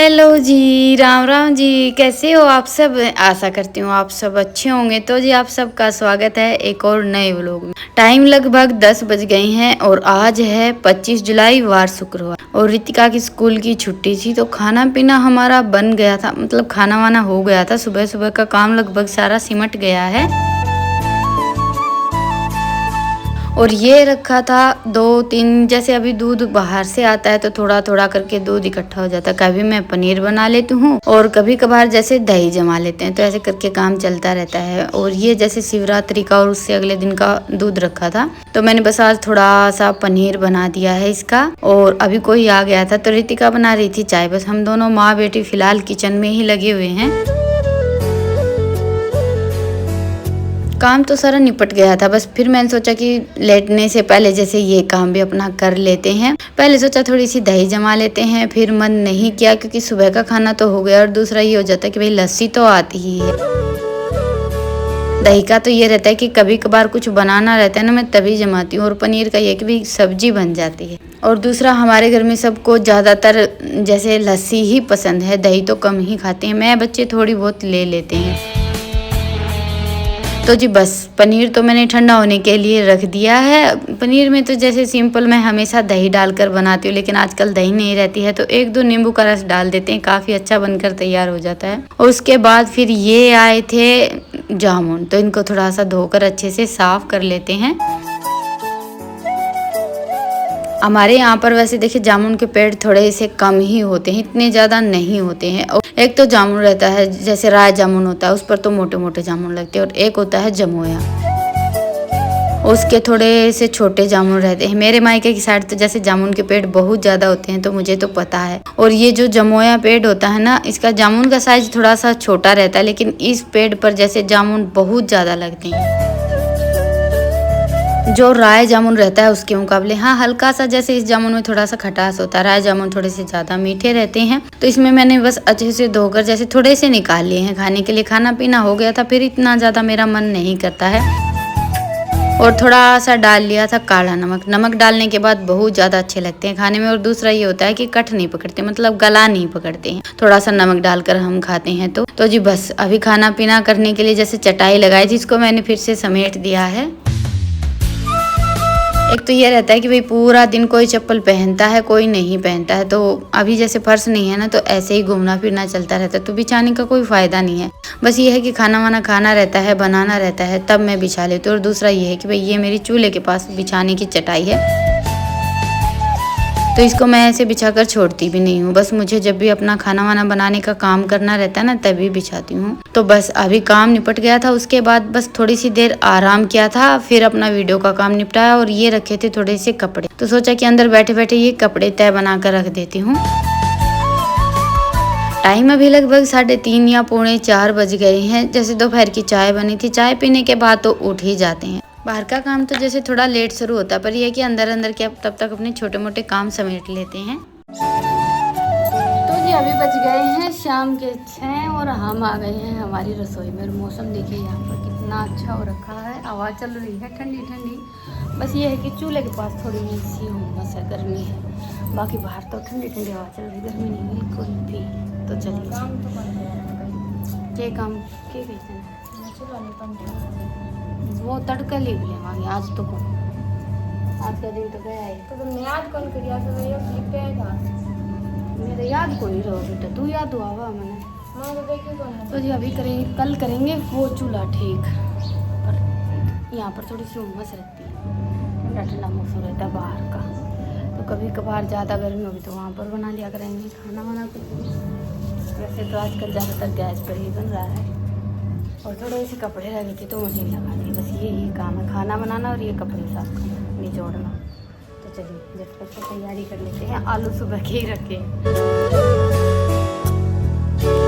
Hello जी, राम राम जी। कैसे हो आप सब? आशा करती हूँ आप सब अच्छे होंगे। तो जी आप सबका स्वागत है एक और नए व्लॉग में। टाइम लगभग 10 बज गई हैं और आज है 25 जुलाई वार शुक्रवार और रितिका की स्कूल की छुट्टी थी। तो खाना पीना हमारा बन गया था, मतलब खाना वाना हो गया था। सुबह सुबह का काम लगभग सारा सिमट गया है और ये रखा था 2-3, जैसे अभी दूध बाहर से आता है तो थोड़ा थोड़ा करके दूध इकट्ठा हो जाता है। कभी मैं पनीर बना लेती हूँ और कभी कभार जैसे दही जमा लेते हैं, तो ऐसे करके काम चलता रहता है। और ये जैसे शिवरात्रि का और उससे अगले दिन का दूध रखा था, तो मैंने बस आज थोड़ा सा पनीर बना दिया है इसका। और अभी कोई आ गया था तो रितिका बना रही थी चाय। बस हम दोनों माँ बेटी फिलहाल किचन में ही लगे हुए हैं। काम तो सारा निपट गया था, बस फिर मैंने सोचा कि लेटने से पहले जैसे ये काम भी अपना कर लेते हैं। पहले सोचा थोड़ी सी दही जमा लेते हैं, फिर मन नहीं किया क्योंकि सुबह का खाना तो हो गया। और दूसरा ये हो जाता है कि भाई लस्सी तो आती ही है। दही का तो ये रहता है कि कभी कभार कुछ बनाना रहता है ना, मैं तभी जमाती हूँ। और पनीर का ये कि भाई सब्जी बन जाती है। और दूसरा हमारे घर में सबको ज़्यादातर जैसे लस्सी ही पसंद है, दही तो कम ही खाते हैं। मैं बच्चे थोड़ी बहुत ले लेते हैं। तो जी बस पनीर तो मैंने ठंडा होने के लिए रख दिया है। पनीर में तो जैसे सिंपल मैं हमेशा दही डालकर बनाती हूँ, लेकिन आजकल दही नहीं रहती है तो 1-2 नींबू का रस डाल देते हैं, काफ़ी अच्छा बनकर तैयार हो जाता है। और उसके बाद फिर ये आए थे जामुन, तो इनको थोड़ा सा धोकर अच्छे से साफ कर लेते हैं। हमारे यहाँ पर वैसे देखिए जामुन के पेड़ थोड़े से कम ही होते हैं, इतने ज़्यादा नहीं होते हैं। और एक तो जामुन रहता है जैसे राय जामुन होता है, उस पर तो मोटे मोटे जामुन लगते हैं। और एक होता है जमोया, उसके थोड़े से छोटे जामुन रहते हैं। मेरे मायके की साइड तो जैसे जामुन के पेड़ बहुत ज़्यादा होते हैं, तो मुझे तो पता है। और ये जो जमोया पेड़ होता है ना, इसका जामुन का साइज थोड़ा सा छोटा रहता है, लेकिन इस पेड़ पर जैसे जामुन बहुत ज़्यादा लगते हैं जो राय जामुन रहता है उसके मुकाबले। हाँ, हल्का सा जैसे इस जामुन में थोड़ा सा खटास होता है, राय जामुन थोड़े से ज़्यादा मीठे रहते हैं। तो इसमें मैंने बस अच्छे से धोकर जैसे थोड़े से निकाल लिए हैं खाने के लिए। खाना पीना हो गया था, फिर इतना ज़्यादा मेरा मन नहीं करता है। और थोड़ा सा डाल लिया था काला नमक। नमक डालने के बाद बहुत ज़्यादा अच्छे लगते हैं खाने में। और दूसरा ये होता है कि कट नहीं पकड़ते, मतलब गला नहीं पकड़ते हैं थोड़ा सा नमक डालकर हम खाते हैं तो जी बस अभी खाना पीना करने के लिए जैसे चटाई लगाई थी, इसको मैंने फिर से समेट दिया है। एक तो ये रहता है कि भाई पूरा दिन कोई चप्पल पहनता है, कोई नहीं पहनता है। तो अभी जैसे फर्श नहीं है ना, तो ऐसे ही घूमना फिरना चलता रहता है, तो बिछाने का कोई फ़ायदा नहीं है। बस ये है कि खाना वाना खाना रहता है, बनाना रहता है, तब मैं बिछा लेती हूँ। और दूसरा ये है कि भाई ये मेरी चूल्हे के पास बिछाने की चटाई है, तो इसको मैं ऐसे बिछाकर छोड़ती भी नहीं हूँ। बस मुझे जब भी अपना खाना वाना बनाने का काम करना रहता है ना, तभी बिछाती हूँ। तो बस अभी काम निपट गया था, उसके बाद बस थोड़ी सी देर आराम किया था, फिर अपना वीडियो का काम निपटाया। और ये रखे थे थोड़े से कपड़े, तो सोचा कि अंदर बैठे बैठे ये कपड़े तय बना कर रख देती हूँ। टाइम अभी लगभग 3:30 या 3:45 बज गए हैं। जैसे दोपहर की चाय बनी थी, चाय पीने के बाद तो उठ ही जाते हैं। बाहर का काम तो जैसे थोड़ा लेट शुरू होता है, पर यह है कि अंदर अंदर के तब तक अपने छोटे मोटे काम समेट लेते हैं। तो जी अभी बज गए हैं शाम के 6 और हम आ गए हैं हमारी रसोई में। मौसम देखिए यहाँ पर कितना अच्छा हो रखा है, हवा चल रही है ठंडी ठंडी। बस ये है कि चूल्हे के पास थोड़ी सी उमस है, गर्मी है। बाकी बाहर तो ठंडी ठंडी हवा चल रही, गर्मी नहीं बिल्कुल भी। तो चलिए काम के कहते हैं वो तड़का ले लेंगे आज तो। आज का दिन तो गया है, तो तुमने याद कौन करिया? तो ये क्लिप पे था मेरे, याद कोई रहो बेटा, तू याद हुआ हुआ मैंने मां तो देखी कौन। तो जी अभी करेंगे, कल करेंगे वो चूल्हा ठीक। पर यहाँ पर थोड़ी सी उमस रहती है, ठंडा ठंडा मौसम रहता है बाहर का। तो कभी कभार ज़्यादा गर्मी होगी तो वहाँ पर बना लिया करेंगे खाना वाना कुछ। वैसे तो आजकल ज़्यादातर गैस पर ही बन रहा है। और थोड़े से कपड़े रह गए थे तो मशीन लगा दी। बस यही काम है, खाना बनाना और ये कपड़े साफ करना, निचोड़ना। तो चलिए झटपट से तैयारी कर लेते हैं। आलू सुबह के ही रखे।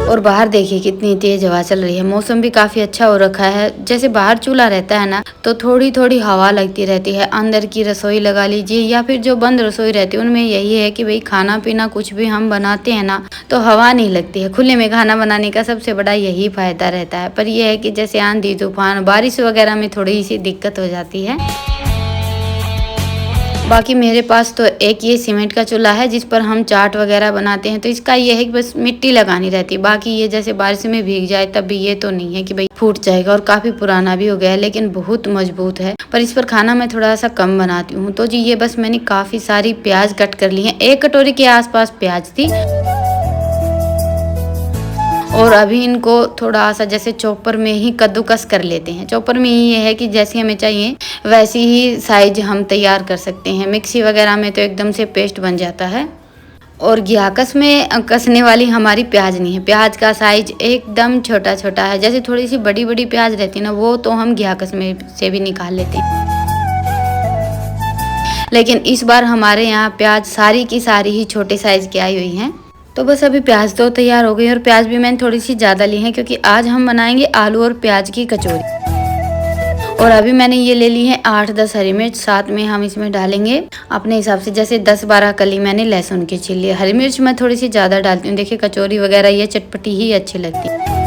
और बाहर देखिए कितनी तेज हवा चल रही है, मौसम भी काफ़ी अच्छा हो रखा है। जैसे बाहर चूल्हा रहता है ना, तो थोड़ी थोड़ी हवा लगती रहती है। अंदर की रसोई लगा लीजिए या फिर जो बंद रसोई रहती है, उनमें यही है कि भाई खाना पीना कुछ भी हम बनाते हैं ना, तो हवा नहीं लगती है। खुले में खाना बनाने का सबसे बड़ा यही फ़ायदा रहता है। पर यह है कि जैसे आंधी तूफान बारिश वगैरह में थोड़ी सी दिक्कत हो जाती है। बाकी मेरे पास तो एक ये सीमेंट का चूल्हा है जिस पर हम चाट वगैरह बनाते हैं, तो इसका ये है कि बस मिट्टी लगानी रहती है। बाकी ये जैसे बारिश में भीग जाए तब भी ये तो नहीं है कि भाई फूट जाएगा। और काफ़ी पुराना भी हो गया है लेकिन बहुत मजबूत है। पर इस पर खाना मैं थोड़ा सा कम बनाती हूँ। तो जी ये बस मैंने काफ़ी सारी प्याज कट कर ली है, 1 कटोरी के आसपास प्याज थी। और अभी इनको थोड़ा सा जैसे चॉपर में ही कद्दूकस कर लेते हैं। चॉपर में ही ये है कि जैसी हमें चाहिए वैसी ही साइज हम तैयार कर सकते हैं। मिक्सी वगैरह में तो एकदम से पेस्ट बन जाता है। और घियाकस में कसने वाली हमारी प्याज नहीं है। प्याज का साइज एकदम छोटा छोटा है। जैसे थोड़ी सी बड़ी बड़ी प्याज रहती है ना, वो तो हम घियाकस में से भी निकाल लेते हैं। लेकिन इस बार हमारे यहाँ प्याज सारी की सारी ही छोटे साइज की आई हुई हैं। तो बस अभी प्याज तो तैयार हो गई और प्याज भी मैंने थोड़ी सी ज़्यादा ली है क्योंकि आज हम बनाएंगे आलू और प्याज की कचौरी। और अभी मैंने ये ले ली है 8-10 हरी मिर्च, साथ में हम इसमें डालेंगे अपने हिसाब से जैसे 10-12 कली मैंने लहसुन की छील ली। हरी मिर्च मैं थोड़ी सी ज़्यादा डालती हूँ, देखिए कचौरी वगैरह ये चटपटी ही अच्छी लगती है।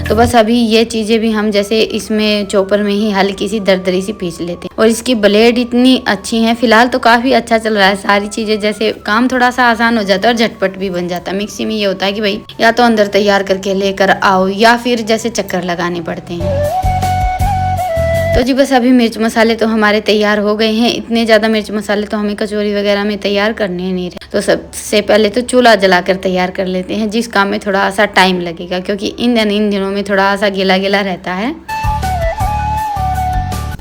तो बस अभी ये चीज़ें भी हम जैसे इसमें चॉपर में ही हल्की सी दरदरी सी पीस लेते हैं। और इसकी ब्लेड इतनी अच्छी है, फिलहाल तो काफ़ी अच्छा चल रहा है। सारी चीज़ें जैसे काम थोड़ा सा आसान हो जाता है और झटपट भी बन जाता है। मिक्सी में ये होता है कि भाई या तो अंदर तैयार करके लेकर आओ या फिर जैसे चक्कर लगाने पड़ते हैं। तो जी बस अभी मिर्च मसाले तो हमारे तैयार हो गए हैं। इतने ज़्यादा मिर्च मसाले तो हमें कचौरी वगैरह में तैयार करने नहीं रहे। तो सबसे पहले तो चूल्हा जलाकर तैयार कर लेते हैं, जिस काम में थोड़ा सा टाइम लगेगा क्योंकि इन दिनों में थोड़ा सा गीला गीला रहता है।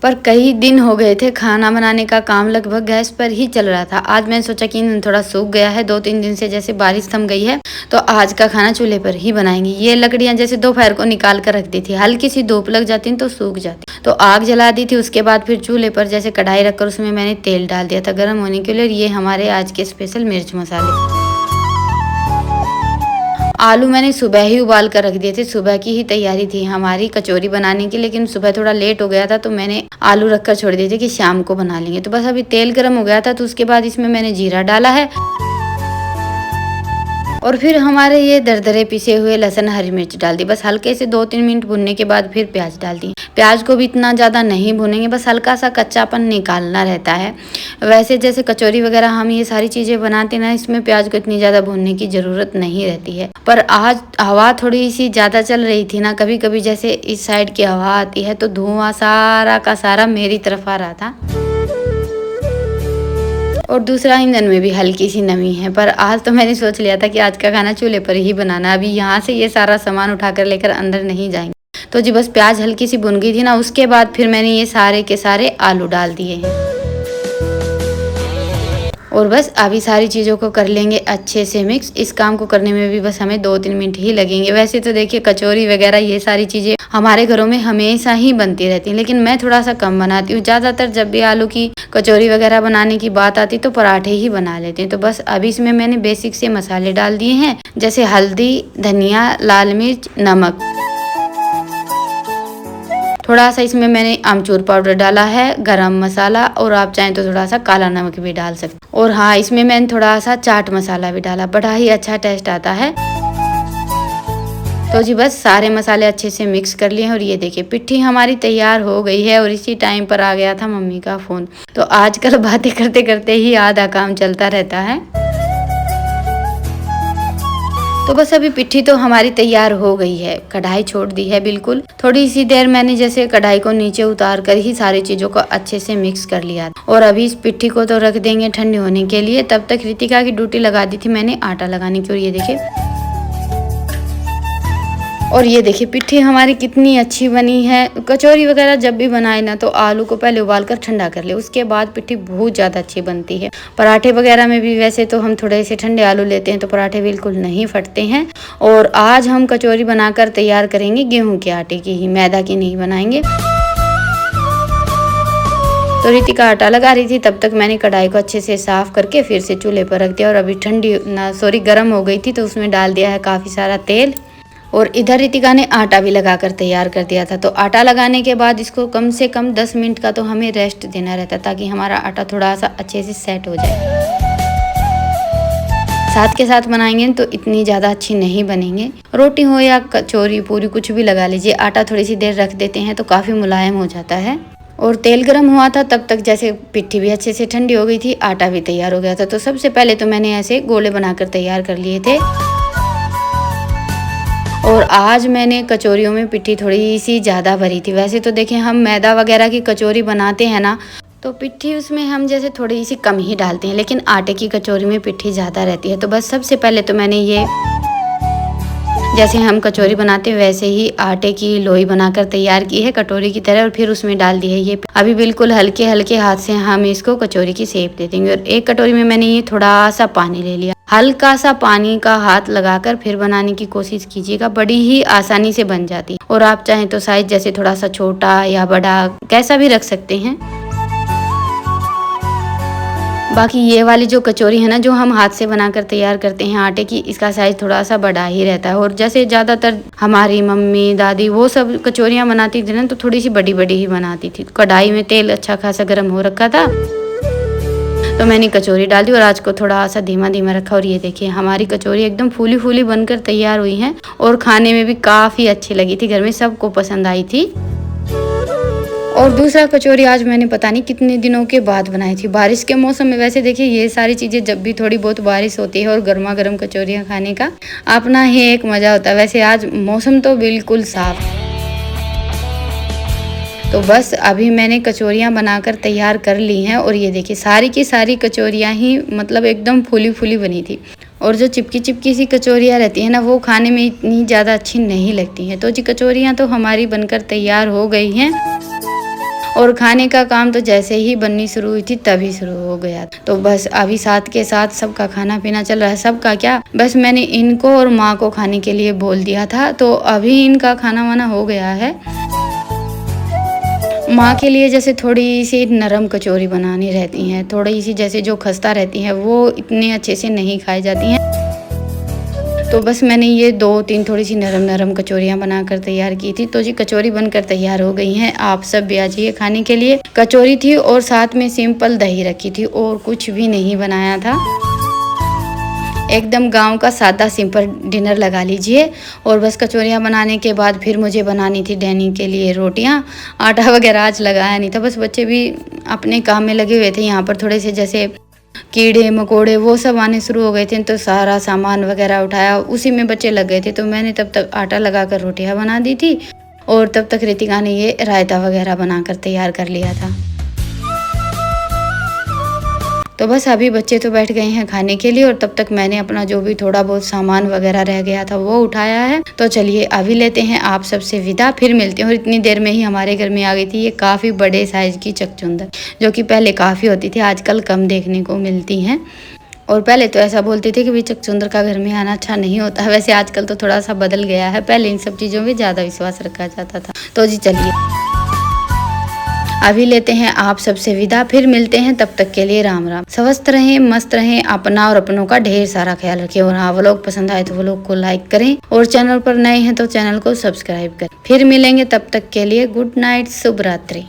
पर कई दिन हो गए थे खाना बनाने का काम लगभग गैस पर ही चल रहा था। आज मैंने सोचा कि थोड़ा सूख गया है, 2-3 दिन से जैसे बारिश थम गई है, तो आज का खाना चूल्हे पर ही बनाएंगे। ये लकड़ियां जैसे दोपहर को निकाल कर रख दी थी, हल्की सी धूप लग जाती तो सूख जाती। तो आग जला दी थी। उसके बाद फिर चूल्हे पर जैसे कढ़ाई रखकर उसमें मैंने तेल डाल दिया था गर्म होने के लिए। और ये हमारे आज के स्पेशल मिर्च मसाले। आलू मैंने सुबह ही उबाल कर रख दिए थे, सुबह की ही तैयारी थी हमारी कचौरी बनाने की। लेकिन सुबह थोड़ा लेट हो गया था तो मैंने आलू रखकर छोड़ दिए थे कि शाम को बना लेंगे। तो बस अभी तेल गर्म हो गया था तो उसके बाद इसमें मैंने जीरा डाला है। और फिर हमारे ये दरदरे पिसे हुए लहसुन हरी मिर्च डाल दी। बस हल्के से 2-3 मिनट भुनने के बाद फिर प्याज डाल दी। प्याज को भी इतना ज़्यादा नहीं भुनेंगे, बस हल्का सा कच्चापन निकालना रहता है। वैसे जैसे कचौरी वगैरह हम ये सारी चीज़ें बनाते ना, इसमें प्याज को इतनी ज़्यादा भूनने की ज़रूरत नहीं रहती है। पर आज हवा थोड़ी सी ज़्यादा चल रही थी ना, कभी कभी जैसे इस साइड की हवा आती है तो धुआं सारा का सारा मेरी तरफ आ रहा था। और दूसरा ईंधन में भी हल्की सी नमी है। पर आज तो मैंने सोच लिया था कि आज का खाना चूल्हे पर ही बनाना। अभी यहाँ से ये सारा सामान उठाकर लेकर अंदर नहीं जाएंगे। तो जी बस प्याज हल्की सी भुन गई थी ना, उसके बाद फिर मैंने ये सारे के सारे आलू डाल दिए हैं। और बस अभी सारी चीज़ों को कर लेंगे अच्छे से मिक्स। इस काम को करने में भी बस हमें 2-3 मिनट ही लगेंगे। वैसे तो देखिए कचौरी वगैरह ये सारी चीज़ें हमारे घरों में हमेशा ही बनती रहती हैं, लेकिन मैं थोड़ा सा कम बनाती हूँ। ज़्यादातर जब भी आलू की कचौरी वगैरह बनाने की बात आती तो पराठे ही बना लेते हैं। तो बस अभी इसमें मैंने बेसिक से मसाले डाल दिए हैं, जैसे हल्दी, धनिया, लाल मिर्च, नमक। थोड़ा सा इसमें मैंने आमचूर पाउडर डाला है, गरम मसाला, और आप चाहें तो थोड़ा सा काला नमक भी डाल सकते। और हाँ, इसमें मैंने थोड़ा सा चाट मसाला भी डाला, बड़ा ही अच्छा टेस्ट आता है। तो जी बस सारे मसाले अच्छे से मिक्स कर लिए हैं। और ये देखिए पिट्ठी हमारी तैयार हो गई है। और इसी टाइम पर आ गया था मम्मी का फ़ोन। तो आजकल बातें करते करते ही आधा काम चलता रहता है। तो बस अभी पिट्ठी तो हमारी तैयार हो गई है, कढ़ाई छोड़ दी है बिल्कुल। थोड़ी सी देर मैंने जैसे कढ़ाई को नीचे उतार कर ही सारी चीज़ों को अच्छे से मिक्स कर लिया। और अभी इस पिट्ठी को तो रख देंगे ठंडी होने के लिए। तब तक रितिका की ड्यूटी लगा दी थी मैंने आटा लगाने की। और ये देखिए पिट्ठी हमारी कितनी अच्छी बनी है। कचौरी वगैरह जब भी बनाए ना तो आलू को पहले उबाल कर ठंडा कर ले, उसके बाद पिट्ठी बहुत ज़्यादा अच्छी बनती है। पराठे वगैरह में भी वैसे तो हम थोड़े से ठंडे आलू लेते हैं तो पराठे बिल्कुल नहीं फटते हैं। और आज हम कचौरी बनाकर तैयार करेंगे गेहूं के आटे की ही, मैदा की नहीं बनाएंगे। तो रितिका आटा लगा रही थी, तब तक मैंने कढ़ाई को अच्छे से साफ करके फिर से चूल्हे पर रख दिया। और अभी गर्म हो गई थी तो उसमें डाल दिया है काफ़ी सारा तेल। और इधर रितिका ने आटा भी लगाकर तैयार कर दिया था। तो आटा लगाने के बाद इसको कम से कम 10 मिनट का तो हमें रेस्ट देना रहता है, ताकि हमारा आटा थोड़ा सा अच्छे से सेट हो जाए। साथ के साथ बनाएंगे तो इतनी ज़्यादा अच्छी नहीं बनेंगे। रोटी हो या कचौरी पूरी कुछ भी लगा लीजिए, आटा थोड़ी सी देर रख देते हैं तो काफ़ी मुलायम हो जाता है। और तेल गर्म हुआ था तब तक जैसे पिट्ठी भी अच्छे से ठंडी हो गई थी, आटा भी तैयार हो गया था। तो सबसे पहले तो मैंने ऐसे गोले बनाकर तैयार कर लिए थे। और आज मैंने कचौरियों में पिट्ठी थोड़ी सी ज़्यादा भरी थी। वैसे तो देखें हम मैदा वगैरह की कचौरी बनाते हैं ना, तो पिट्ठी उसमें हम जैसे थोड़ी सी कम ही डालते हैं, लेकिन आटे की कचौरी में पिट्ठी ज़्यादा रहती है। तो बस सबसे पहले तो मैंने ये जैसे हम कचौरी बनाते हैं वैसे ही आटे की लोई बनाकर तैयार की है कटोरी की तरह, और फिर उसमें डाल दी है ये। अभी बिल्कुल हल्के हल्के हाथ से हम इसको कचौरी की शेप दे देंगे। और एक कटोरी में मैंने ये थोड़ा सा पानी ले लिया। हल्का सा पानी का हाथ लगाकर फिर बनाने की कोशिश कीजिएगा, बड़ी ही आसानी से बन जाती है। और आप चाहें तो साइज जैसे थोड़ा सा छोटा या बड़ा कैसा भी रख सकते हैं। बाकी ये वाली जो कचौरी है ना, जो हम हाथ से बनाकर तैयार करते हैं आटे की, इसका साइज थोड़ा सा बड़ा ही रहता है। और जैसे ज़्यादातर हमारी मम्मी दादी वो सब कचौरियाँ बनाती थी ना, तो थोड़ी सी बड़ी बड़ी ही बनाती थी। कढ़ाई में तेल अच्छा खासा गर्म हो रखा था, तो मैंने कचौरी डाल दी और आज को थोड़ा सा धीमा धीमा रखा। और ये देखिए हमारी कचौरी एकदम फूली फूली बनकर तैयार हुई है और खाने में भी काफ़ी अच्छी लगी थी, घर में सबको पसंद आई थी। और दूसरा कचौरी आज मैंने पता नहीं कितने दिनों के बाद बनाई थी, बारिश के मौसम में। वैसे देखिए ये सारी चीज़ें जब भी थोड़ी बहुत बारिश होती है और गर्मा गर्म कचौरियाँ खाने का अपना ही एक मज़ा होता है। वैसे आज मौसम तो बिल्कुल साफ। तो बस अभी मैंने कचौरियाँ बनाकर तैयार कर ली हैं। और ये देखिए सारी की सारी कचौरियाँ ही मतलब एकदम फूली फूली बनी थी। और जो चिपकी चिपकी सी कचौरियाँ रहती हैं ना, वो खाने में इतनी ज़्यादा अच्छी नहीं लगती हैं। तो जी कचौरियाँ तो हमारी बनकर तैयार हो गई हैं और खाने का काम तो जैसे ही बननी शुरू हुई थी तभी शुरू हो गया। तो बस अभी साथ के साथ सबका खाना पीना चल रहा है। सबका क्या, बस मैंने इनको और माँ को खाने के लिए बोल दिया था, तो अभी इनका खाना वाना हो गया है। माँ के लिए जैसे थोड़ी सी नरम कचौरी बनानी रहती हैं, थोड़ी सी जैसे जो खस्ता रहती हैं वो इतने अच्छे से नहीं खाई जाती हैं। तो बस मैंने ये 2-3 थोड़ी सी नरम नरम कचौरियाँ बनाकर तैयार की थी। तो जी कचौरी बनकर तैयार हो गई हैं। आप सब भी आ जाइए खाने के लिए। कचौरी थी और साथ में सिंपल दही रखी थी और कुछ भी नहीं बनाया था। एकदम गांव का सादा सिंपल डिनर लगा लीजिए। और बस कचौरियाँ बनाने के बाद फिर मुझे बनानी थी डैनी के लिए रोटियाँ। आटा वगैरह आज लगाया नहीं था, बस बच्चे भी अपने काम में लगे हुए थे। यहाँ पर थोड़े से जैसे कीड़े मकोड़े वो सब आने शुरू हो गए थे, तो सारा सामान वगैरह उठाया, उसी में बच्चे लग गए थे। तो मैंने तब तक आटा लगाकर रोटियां बना दी थी और तब तक रितिका ने ये रायता वगैरह बनाकर तैयार कर लिया था। तो बस अभी बच्चे तो बैठ गए हैं खाने के लिए और तब तक मैंने अपना जो भी थोड़ा बहुत सामान वगैरह रह गया था वो उठाया है। तो चलिए अभी लेते हैं आप सबसे विदा, फिर मिलते हैं। और इतनी देर में ही हमारे घर में आ गई थी ये काफ़ी बड़े साइज की चकचुंदर, जो कि पहले काफ़ी होती थी, आजकल कम देखने को मिलती हैं। और पहले तो ऐसा बोलते थे कि भाई चकचुंदर का घर में आना अच्छा नहीं होता। वैसे आजकल तो थोड़ा सा बदल गया है, पहले इन सब चीज़ों में ज़्यादा विश्वास रखा जाता था। तो जी चलिए अभी लेते हैं आप सबसे विदा, फिर मिलते हैं। तब तक के लिए राम राम। स्वस्थ रहें, मस्त रहें, अपना और अपनों का ढेर सारा ख्याल रखें। और हाँ, व्लॉग पसंद आए तो व्लॉग को लाइक करें और चैनल पर नए हैं तो चैनल को सब्सक्राइब करें। फिर मिलेंगे, तब तक के लिए गुड नाइट, शुभ रात्रि।